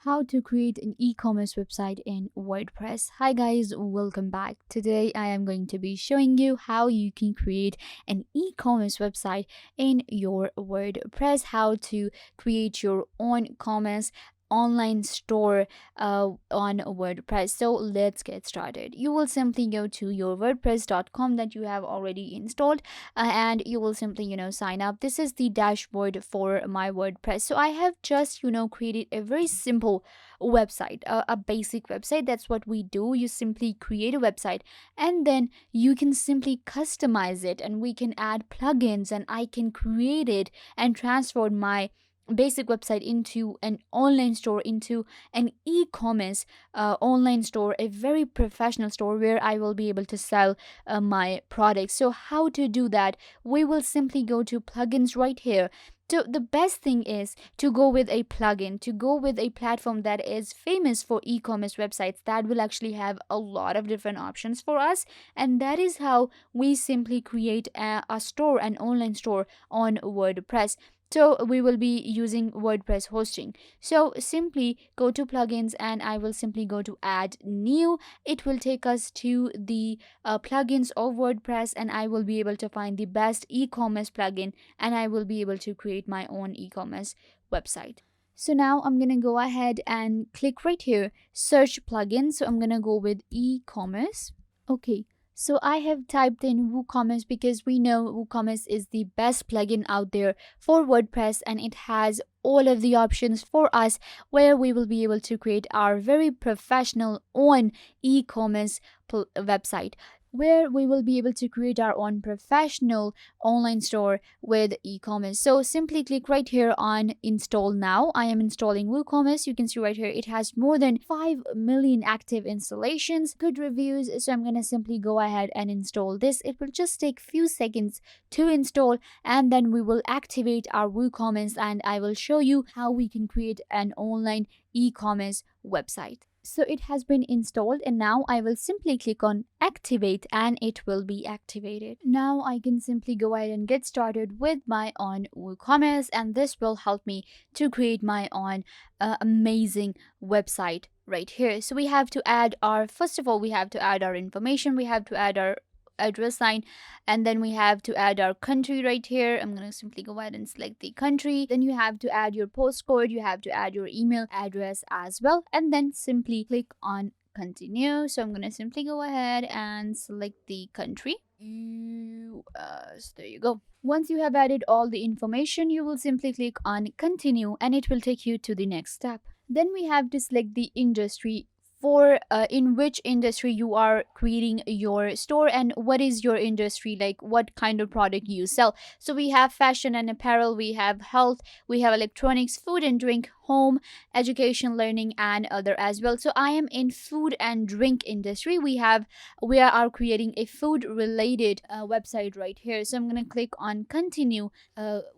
How to create an e-commerce website in WordPress. Hi guys, welcome back. Today I am going to be showing you how you can create an e-commerce website in your WordPress, how to create your own commerce online store on WordPress. So let's get started. You will simply go to your wordpress.com that you have already installed, and you will simply sign up. This is the dashboard for my WordPress. So I have just created a very simple website, a basic website. That's what we do. You simply create a website and then you can simply customize it, and we can add plugins, and I can create it and transfer my basic website into an online store, into an e-commerce online store, a very professional store where I will be able to sell my products. So how to do that? We will simply go to plugins right here. So the best thing is to go with a plugin, to go with a platform that is famous for e-commerce websites, that will actually have a lot of different options for us. And that is how we simply create a store, an online store on WordPress. So we will be using WordPress hosting. So simply go to plugins and I will simply go to add new. It will take us to the plugins of WordPress, and I will be able to find the best e-commerce plugin, and I will be able to create my own e-commerce website. So now I'm going to go ahead and click right here, search plugins. So I'm going to go with e-commerce. Okay. So I have typed in WooCommerce because we know WooCommerce is the best plugin out there for WordPress, and it has all of the options for us where we will be able to create our very professional own e-commerce website, where we will be able to create our own professional online store with e-commerce. So simply click right here on install now. I am installing WooCommerce. You can see right here it has more than 5 million active installations, good reviews. So I'm going to simply go ahead and install this. It will just take few seconds to install, and then we will activate our WooCommerce and I will show you how we can create an online e-commerce website. So it has been installed, and now I will simply click on activate and it will be activated. Now I can simply go ahead and get started with my own WooCommerce, and this will help me to create my own amazing website right here. So we have to add our, first of all, we have to add our information. We have to add our address line, and then we have to add our country right here. I'm going to simply go ahead and select the country. Then you have to add your postcode, you have to add your email address as well, and then simply click on continue. So I'm going to simply go ahead and select the country, US. There you go. Once you have added all the information, you will simply click on continue and it will take you to the next step. Then we have to select the industry, for in which industry you are creating your store, and what is your industry, like what kind of product you sell. So we have fashion and apparel, we have health, we have electronics, food and drink, home, education, learning, and other as well. So I am in food and drink industry. We are creating a food related website right here. So I'm going to click on continue.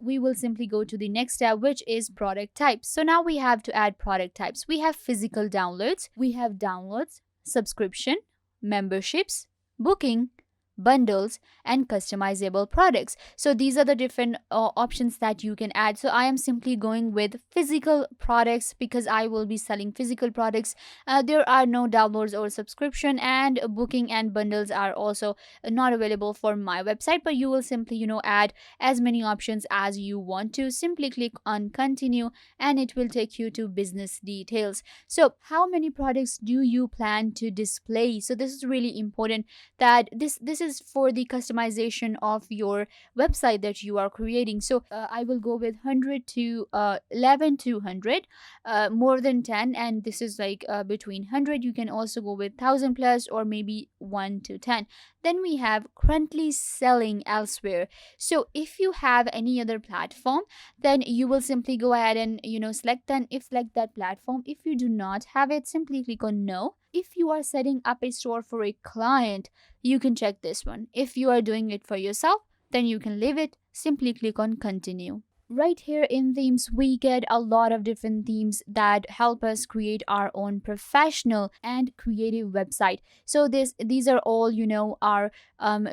We will simply go to the next tab, which is product types. So now we have to add product types. We have physical downloads, we have downloads, subscription, memberships, booking, bundles, and customizable products. So these are the different options that you can add. So I am simply going with physical products because I will be selling physical products. There are no downloads or subscription, and booking and bundles are also not available for my website, but you will simply add as many options as you want to. Simply click on continue and it will take you to business details. So how many products do you plan to display? So this is really important, that this is for the customization of your website that you are creating. So I will go with 100 to 11 to 100, more than 10, and this is like between 100. You can also go with 1000 plus, or maybe 1 to 10. Then we have currently selling elsewhere. So if you have any other platform, then you will simply go ahead and select that platform. If you do not have it, simply click on no. If you are setting up a store for a client, you can check this one. If you are doing it for yourself, then you can leave it. Simply click on continue. Right here in themes, we get a lot of different themes that help us create our own professional and creative website. So these are all, our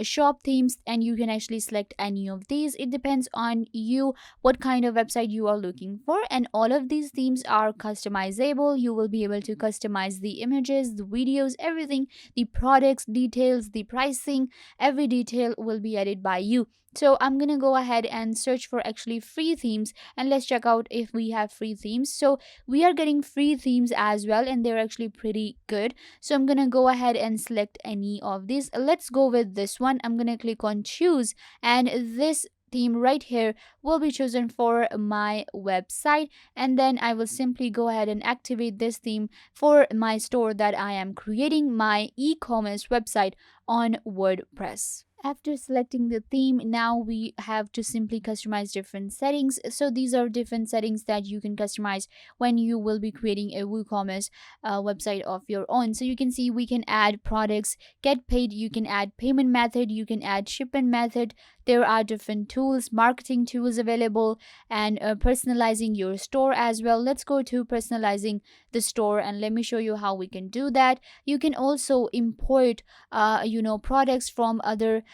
shop themes, and you can actually select any of these. It depends on you what kind of website you are looking for, and all of these themes are customizable. You will be able to customize the images, the videos, everything, the products details, the pricing, every detail will be added by you. So I'm gonna go ahead and search for actually free themes, and let's check out if we have free themes. So we are getting free themes as well, and they're actually pretty good. So I'm gonna go ahead and select any of these. Let's go with this one. I'm gonna click on choose, and this theme right here will be chosen for my website, and then I will simply go ahead and activate this theme for my store that I am creating, my e-commerce website on WordPress. After selecting the theme, now we have to simply customize different settings. So these are different settings that you can customize when you will be creating a WooCommerce website of your own. So you can see we can add products, get paid, you can add payment method, you can add shipment method. There are different tools, marketing tools available, and personalizing your store as well. Let's go to personalizing the store, and let me show you how we can do that. You can also import products from other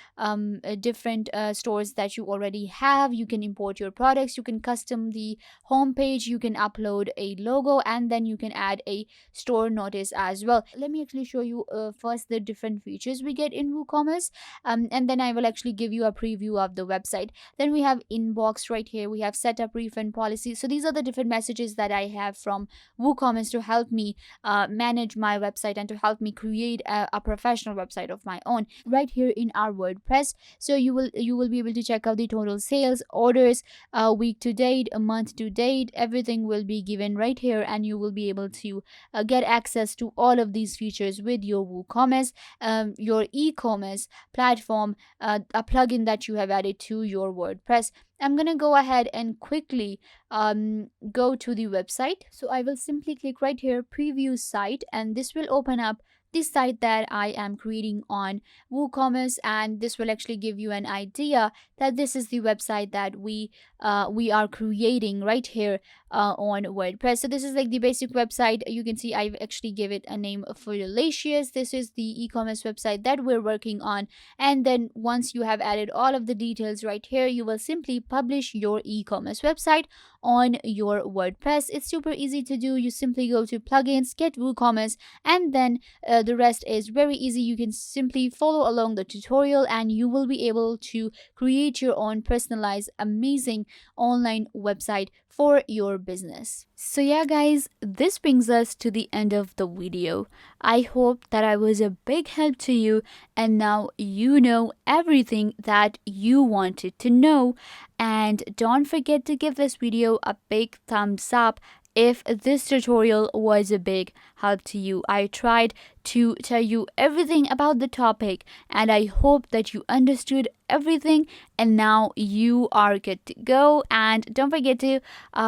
different stores that you already have. You can import your products, you can custom the homepage, you can upload a logo, and then you can add a store notice as well. Let me actually show you first the different features we get in WooCommerce, and then I will actually give you a preview of the website. Then we have inbox right here, we have setup refund policy. So these are the different messages that I have from WooCommerce to help me manage my website and to help me create a professional website of my own. Right here in our WordPress, so you will be able to check out the total sales, orders, week to date, a month to date. Everything will be given right here, and you will be able to get access to all of these features with your WooCommerce, your e-commerce platform, a plugin that you have added to your WordPress. I'm gonna go ahead and quickly go to the website. So I will simply click right here, preview site, and this will open up this site that I am creating on WooCommerce, and this will actually give you an idea that this is the website that we are creating right here on WordPress. So this is like the basic website. You can see I've actually give it a name for Delicious. This is the e-commerce website that we're working on, and then once you have added all of the details right here, you will simply publish your e-commerce website on your WordPress. It's super easy to do. You simply go to plugins, get WooCommerce, and then the rest is very easy. You can simply follow along the tutorial, and you will be able to create your own personalized, amazing online website for your business. So yeah guys, this brings us to the end of the video. I hope that I was a big help to you, and now you know everything that you wanted to know. And don't forget to give this video a big thumbs up if this tutorial was a big help to you. I tried to tell you everything about the topic, and I hope that you understood everything, and now you are good to go. And don't forget to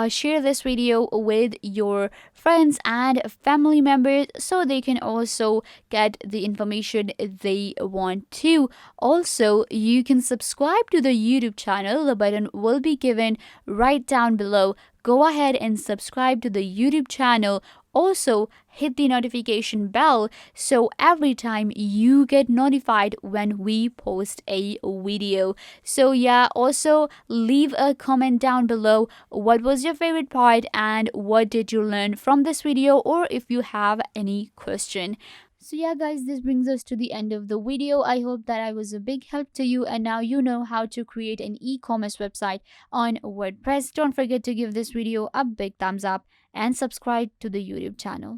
share this video with your friends and family members so they can also get the information they want to. Also, you can subscribe to the YouTube channel. The button will be given right down below. Go ahead and subscribe to the YouTube channel. Also, hit the notification bell so every time you get notified when we post a video. So yeah, also leave a comment down below. What was your favorite part, and what did you learn from this video, or if you have any question. So yeah guys, this brings us to the end of the video. I hope that I was a big help to you, and now you know how to create an e-commerce website on WordPress. Don't forget to give this video a big thumbs up and subscribe to the YouTube channel.